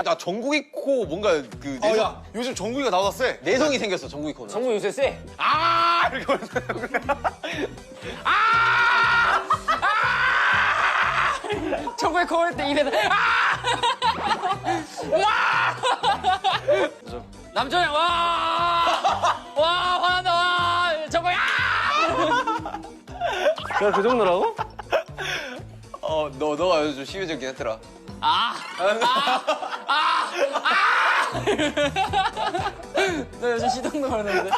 나 정국이 코 뭔가 그 내성, 야, 요즘 정국이가 나보다 세. 내성이 생겼어 정국이 코는. 정국 요새 세. 아 이렇게 하면서 정국이 거울 때 입에다. 남조영 와 화난다 와 정국이 내가 그 정도라고? 너가 요즘 좀 심해졌긴 했더라. 너 요즘 시동도 걸었는데.